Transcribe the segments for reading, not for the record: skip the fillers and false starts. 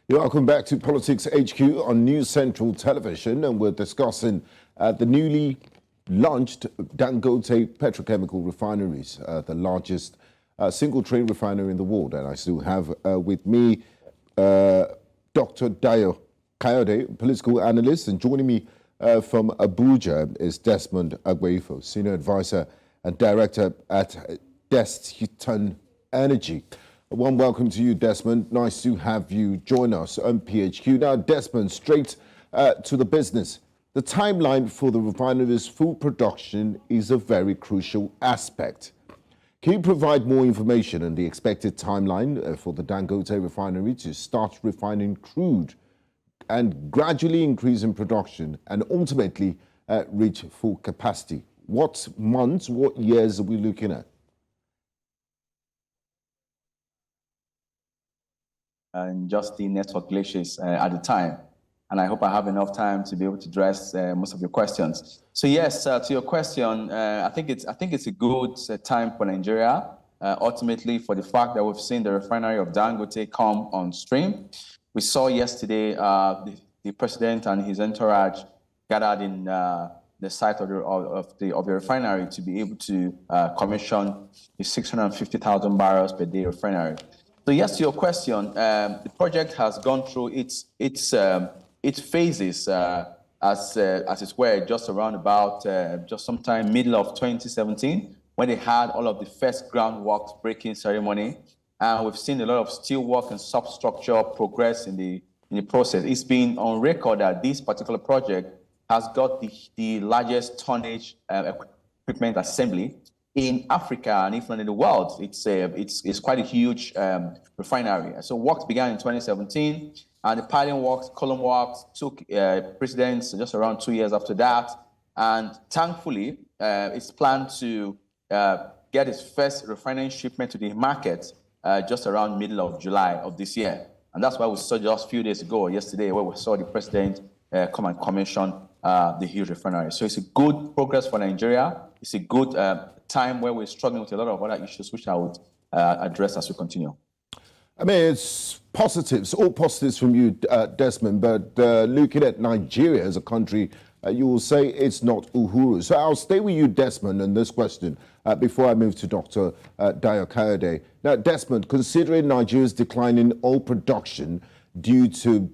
You're welcome back to Politics HQ on News Central Television, and we're discussing the newly launched Dangote petrochemical refineries, the largest single-train refinery in the world. And I still have with me Dr. Dayo, Kayode, political analyst, and joining me from Abuja is Desmond, Agboifo, senior advisor and director at Desyton Energy. A warm welcome to you, Desmond. Nice to have you join us on PHQ. Now, Desmond, straight to the business. The timeline for the refinery's full production is a very crucial aspect. Can you provide more information on the expected timeline for the Dangote refinery to start refining crude and gradually increase in production and ultimately reach full capacity? What months, what years are we looking at? And just the network glitches at the time. And I hope I have enough time to be able to address most of your questions. So yes, to your question, I think it's a good time for Nigeria, ultimately for the fact that we've seen the refinery of Dangote come on stream. We saw yesterday the president and his entourage gathered in the site of the refinery to be able to commission the 650,000 barrels per day refinery. So yes, to your question, the project has gone through its phases as it were, just around about just sometime middle of 2017, when they had all of the first groundwork breaking ceremony, and we've seen a lot of steel work and substructure progress in the process. It's been on record that this particular project has got the largest tonnage equipment assembly in Africa and even in the world. It's quite a huge refinery. So works began in 2017, and the piling works, column works, took precedence just around 2 years after that. And thankfully, it's planned to get its first refining shipment to the market just around middle of July of this year. And that's why we saw just a few days ago, yesterday, where we saw the president come and commission the huge refinery. So it's a good progress for Nigeria. It's a good time where we're struggling with a lot of other issues, which I would address as we continue. I mean, it's positives, all positives from you, Desmond, but looking at Nigeria as a country, you will say it's not Uhuru. So I'll stay with you, Desmond, on this question before I move to Dr. Dayo Kayode. Now, Desmond, considering Nigeria's decline in oil production due to,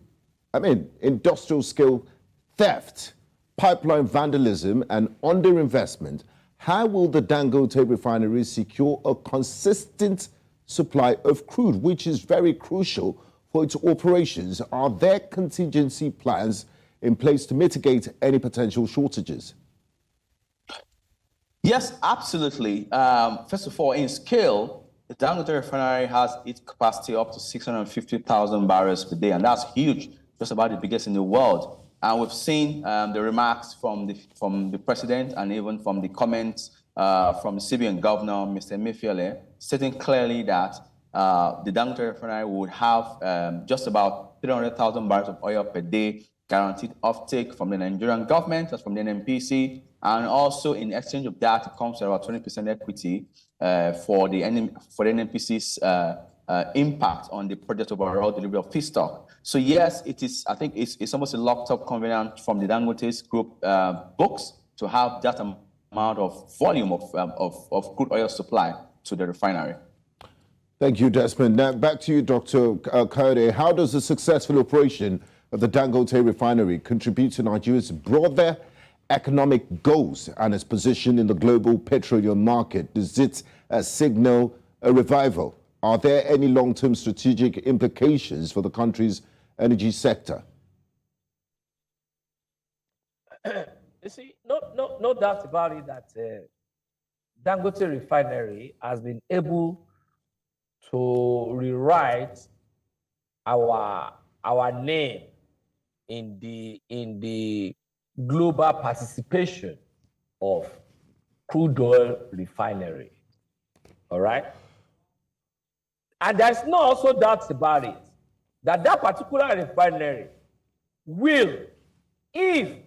industrial scale theft, pipeline vandalism, and underinvestment, how will the Dangote refinery secure a consistent supply of crude, which is very crucial for its operations? Are there contingency plans in place to mitigate any potential shortages? Yes, absolutely. First of all, in scale, the Dangote refinery has its capacity up to 650,000 barrels per day, and that's huge, just about the biggest in the world. And we've seen the remarks from the president and even from the comments from the CBN governor, Mr. Emefiele, stating clearly that the Dangote refinery would have just about 300,000 barrels of oil per day guaranteed offtake from the Nigerian government, as from the NNPC, and also in exchange of that, it comes to about 20% equity for the NNPC's impact on the project overall delivery of feedstock. So yes, it is. I think it's almost a locked-up covenant from the Dangote's group books to have that amount of volume of crude oil supply to the refinery. Thank you, Desmond. Now back to you, Dr. Kayode. How does the successful operation of the Dangote refinery contribute to Nigeria's broader economic goals and its position in the global petroleum market? Does it signal a revival? Are there any long-term strategic implications for the country's energy sector? You see, no doubt about it that Dangote refinery has been able to rewrite our name in the global participation of crude oil refinery. All right. And there's no also doubt about it that particular refinery will, if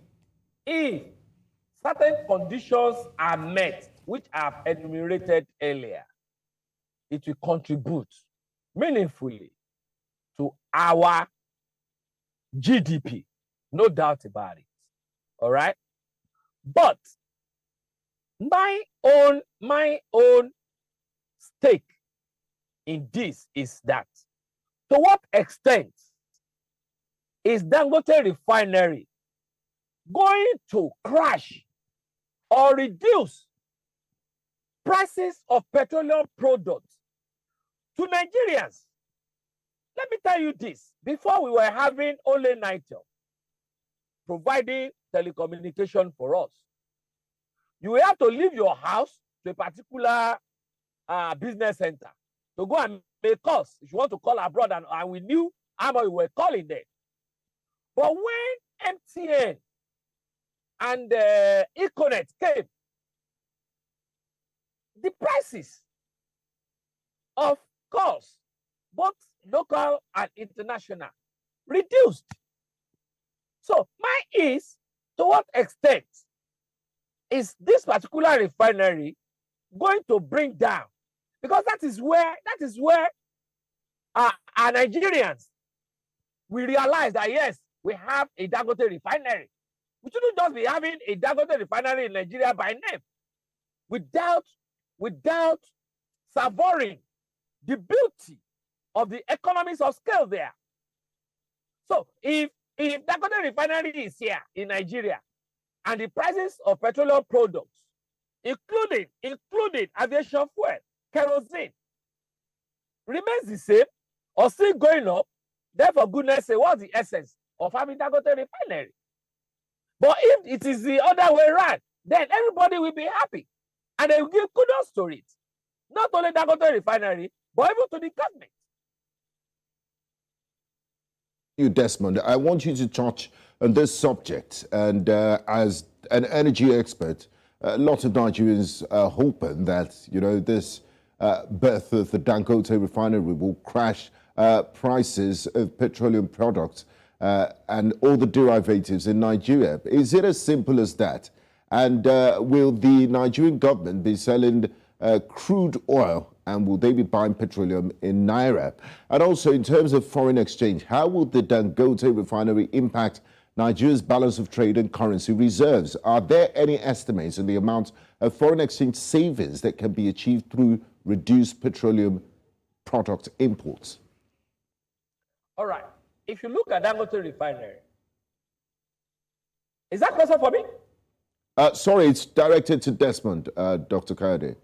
certain conditions are met, which I've enumerated earlier, it will contribute meaningfully to our GDP, no doubt about it. All right. But my own stake in this is that, to what extent is Dangote Refinery going to crash or reduce prices of petroleum products to Nigerians? Let me tell you this. Before, we were having only Nitel providing telecommunication for us. You will have to leave your house to a particular business center to go and make calls if you want to call abroad, and we knew how much we were calling them. But when MTN and Econet came, the prices of calls, both local and international, reduced. So mine is, to what extent is this particular refinery going to bring down? Because that is where our Nigerians will realize that, yes, we have a Dangote refinery. We shouldn't just be having a Dangote refinery in Nigeria by name without savoring the beauty of the economies of scale there. So if Dangote refinery is here in Nigeria, and the prices of petroleum products, including aviation fuel, kerosene, remains the same or still going up, then for goodness sake, what's the essence of having Dangote refinery? But if it is the other way around, then everybody will be happy, and they will give kudos to it. Not only Dangote refinery, but even to the government. You, Desmond, I want you to touch on this subject. And as an energy expert, a lot of Nigerians are hoping that, this birth of the Dangote refinery will crash prices of petroleum products and all the derivatives in Nigeria. Is it as simple as that? And will the Nigerian government be selling crude oil, and will they be buying petroleum in Naira? And also, in terms of foreign exchange, how will the Dangote refinery impact Nigeria's balance of trade and currency reserves? Are there any estimates on the amount of foreign exchange savings that can be achieved through reduced petroleum product imports? All right. If you look at Dangote refinery, is that question for me? Sorry, it's directed to Desmond, Dr. Kayode.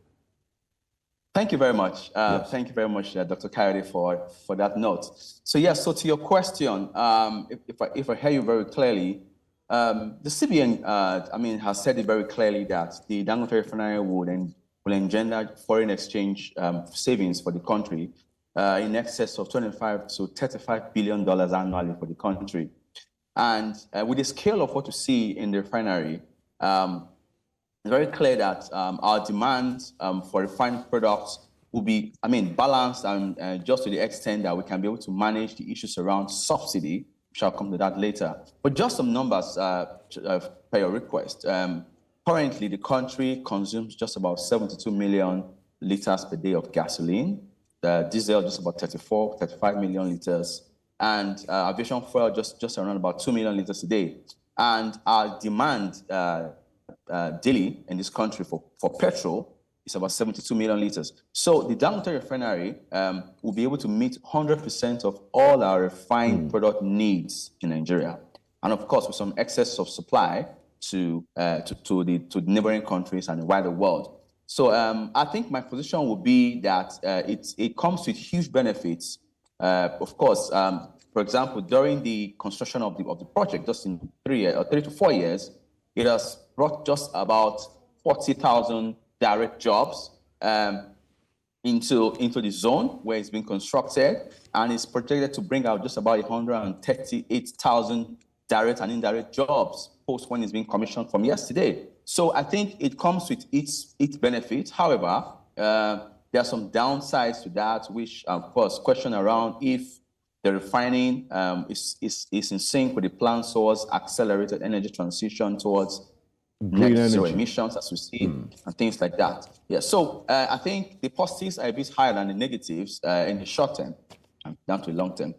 Thank you very much. Yes. Thank you very much, Dr. Kayode, for that note. So yes, so to your question, if I hear you very clearly, the CBN, has said it very clearly that the Dangote refinery will engender foreign exchange savings for the country in excess of $25 to $35 billion annually for the country. And with the scale of what you see in the refinery, it's very clear that our demand for refined products will be, balanced and just to the extent that we can be able to manage the issues around subsidy, which I'll come to that later. But just some numbers per your request. Currently, the country consumes just about 72 million liters per day of gasoline, diesel just about 35 million liters, and aviation fuel just around about 2 million liters a day. And our demand daily in this country for petrol is about 72 million liters. So the Dangote refinery will be able to meet 100% of all our refined product needs in Nigeria. And of course, with some excess of supply to the neighboring countries and the wider world. So I think my position would be that it comes with huge benefits. Of course, for example, during the construction of the project, just in 3 to 4 years, it has brought just about 40,000 direct jobs into the zone where it's been constructed, and it's projected to bring out just about 138,000 direct and indirect jobs post when it's been commissioned from yesterday. So I think it comes with its benefits. However, there are some downsides to that, which of course question around if the refining is in sync with the plan towards accelerated energy transition towards green net zero energy emissions, as we see, and things like that. Yeah, so I think the positives are a bit higher than the negatives in the short term and down to the long term.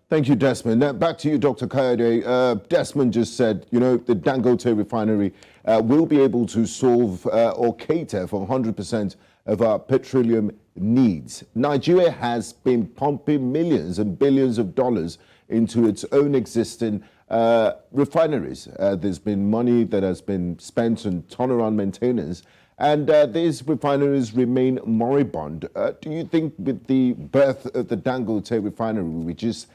Thank you, Desmond. Now, back to you, Dr. Kayode. Desmond just said, you know, the Dangote refinery will be able to solve or cater for 100% of our petroleum needs. Nigeria has been pumping millions and billions of dollars into its own existing refineries. There's been money that has been spent on turnaround maintenance, and these refineries remain moribund. Do you think with the birth of the Dangote refinery, we just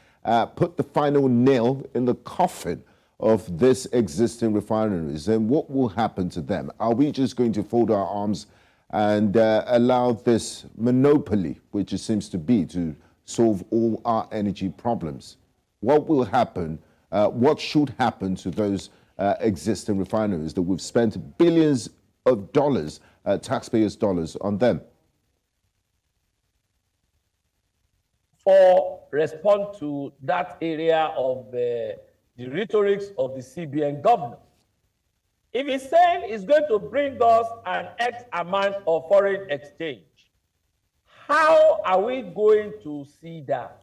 put the final nail in the coffin of this existing refineries, and what will happen to them? Are we just going to fold our arms and allow this monopoly, which it seems to be, to solve all our energy problems? What will happen? What should happen to those existing refineries that we've spent billions of dollars, taxpayers' dollars, on them? For respond to that area of the rhetorics of the CBN governor. If he's saying it's going to bring us an X amount of foreign exchange, how are we going to see that?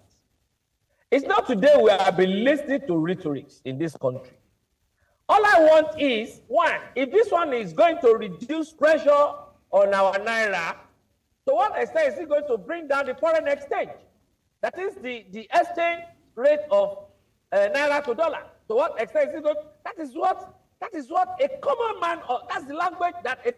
It's not today we have been listening to rhetorics in this country. All I want is, one, if this one is going to reduce pressure on our naira, to what extent is it going to bring down the foreign exchange? That is the exchange rate of naira to dollar. To what extent is it going? That is what a common man, or that's the language that a...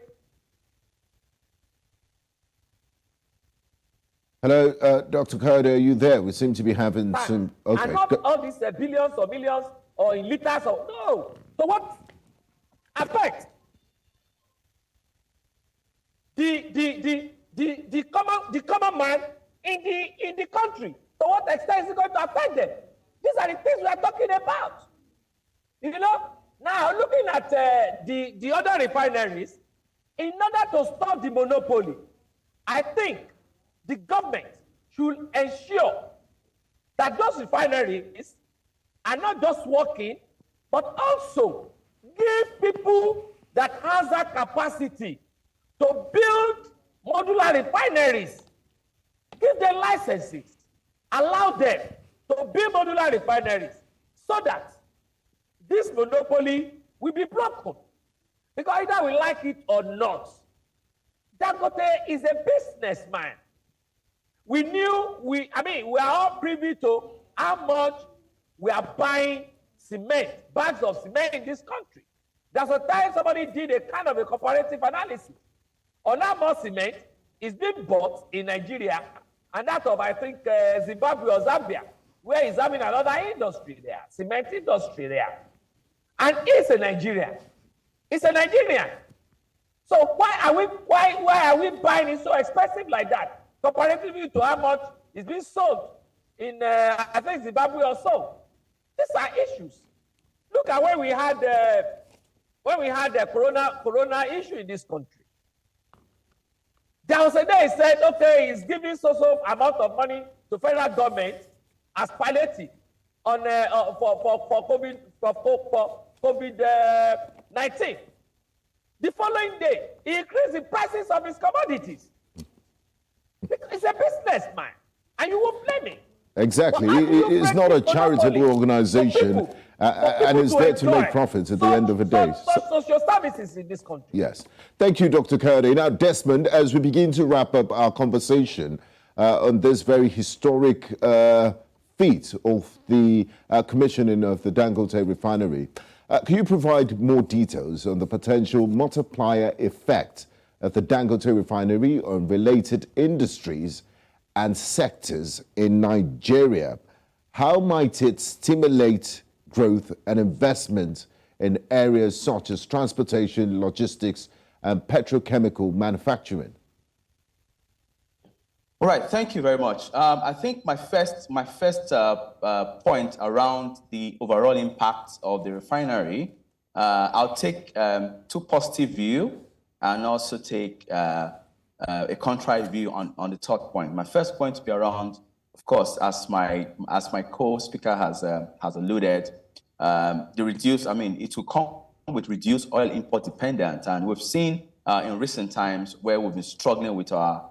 Hello, Dr. Kayode, are you there? We seem to be having some... Okay. And not all these billions or millions or in liters or... No. So what affect the common man in the country? To what extent is it going to affect them? These are the things we are talking about. You know, now looking at the other refineries, in order to stop the monopoly, I think the government should ensure that those refineries are not just working, but also give people that has that capacity to build modular refineries. Give them licenses, allow them to build modular refineries so that this monopoly will be broken. Because either we like it or not, Dangote is a businessman. We are all privy to how much we are buying cement, bags of cement in this country. There's a time somebody did a kind of a comparative analysis on how much cement is being bought in Nigeria and that of, I think, Zimbabwe or Zambia, where he's having another industry there, cement industry there. And it's a Nigerian. It's a Nigerian. So why are we buying it so expensive like that? Comparatively to how much is being sold in, I think, Zimbabwe or so. These are issues. Look at when we had the corona issue in this country. There was a day he said, okay, he's giving so amount of money to federal government as palliative on for COVID-19. The following day, he increased the prices of his commodities. It's a businessman, and you won't blame him. Exactly. It's not a charitable organization, and it's there to make profits at the end of the day. Social services in this country. Yes. Thank you, Dr. Kayode. Now, Desmond, as we begin to wrap up our conversation on this very historic feat of the commissioning of the Dangote refinery, can you provide more details on the potential multiplier effect of the Dangote refinery on related industries and sectors in Nigeria? How might it stimulate growth and investment in areas such as transportation, logistics, and petrochemical manufacturing? All right, thank you very much. I think my first point around the overall impact of the refinery, I'll take two positive view and also take a contrary view on the third point. My first point to be around, of course, as my co-speaker has alluded, the reduced, it will come with reduced oil import dependence, and we've seen in recent times where we've been struggling with our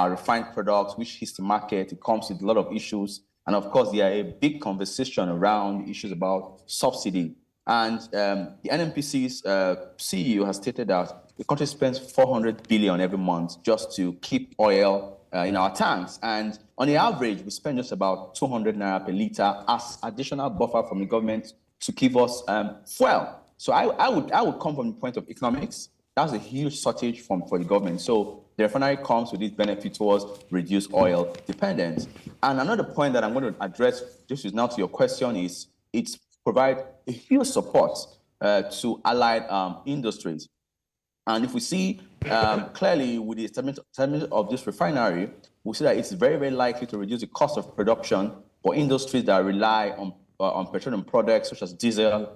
refined products, which hits the market. It comes with a lot of issues And of course, there are a big conversation around issues about subsidy. And the NNPC's CEO has stated that the country spends 400 billion every month just to keep oil in our tanks. And on the average, we spend just about 200 naira per liter as additional buffer from the government to give us fuel. So I would come from the point of economics. That's a huge shortage for the government. So the refinery comes with this benefit towards reduced oil dependence. And another point that I'm going to address, this is now to your question, is it's provide a huge support to allied industries. And if we see clearly with the establishment of this refinery, we see that it's very, very likely to reduce the cost of production for industries that rely on petroleum products such as diesel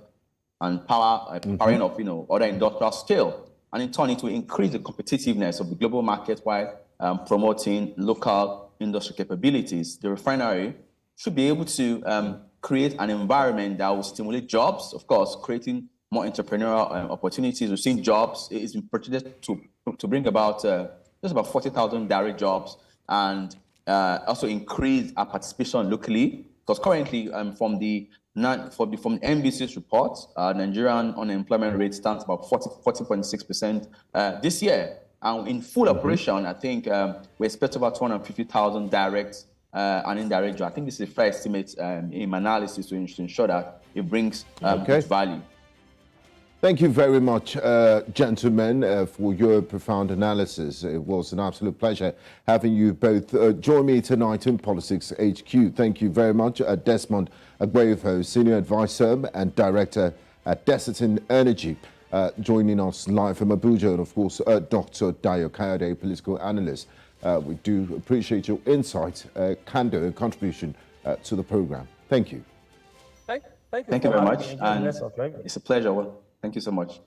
and powering of other industrial scale. And in turn, it will increase the competitiveness of the global market while promoting local industry capabilities. The refinery should be able to create an environment that will stimulate jobs, of course, creating more entrepreneurial opportunities. We've seen jobs. It's been projected to bring about just about 40,000 direct jobs, and also increase our participation locally. Because currently, from the NBC's report, Nigerian unemployment rate stands about 40.6% this year. And in full operation, I think we expect about 250,000 direct and indirect jobs. I think this is a fair estimate in my analysis to ensure that it brings good value. Thank you very much, gentlemen, for your profound analysis. It was an absolute pleasure having you both join me tonight in Politics HQ. Thank you very much, Desmond Agboifo, Senior Advisor and Director at Desyton Energy, joining us live from Abuja, and of course, Dr. Dayo, Kayode, Political Analyst. We do appreciate your insight, candor, and contribution to the program. Thank you. Thank you very much. And it's a pleasure. Well, thank you so much.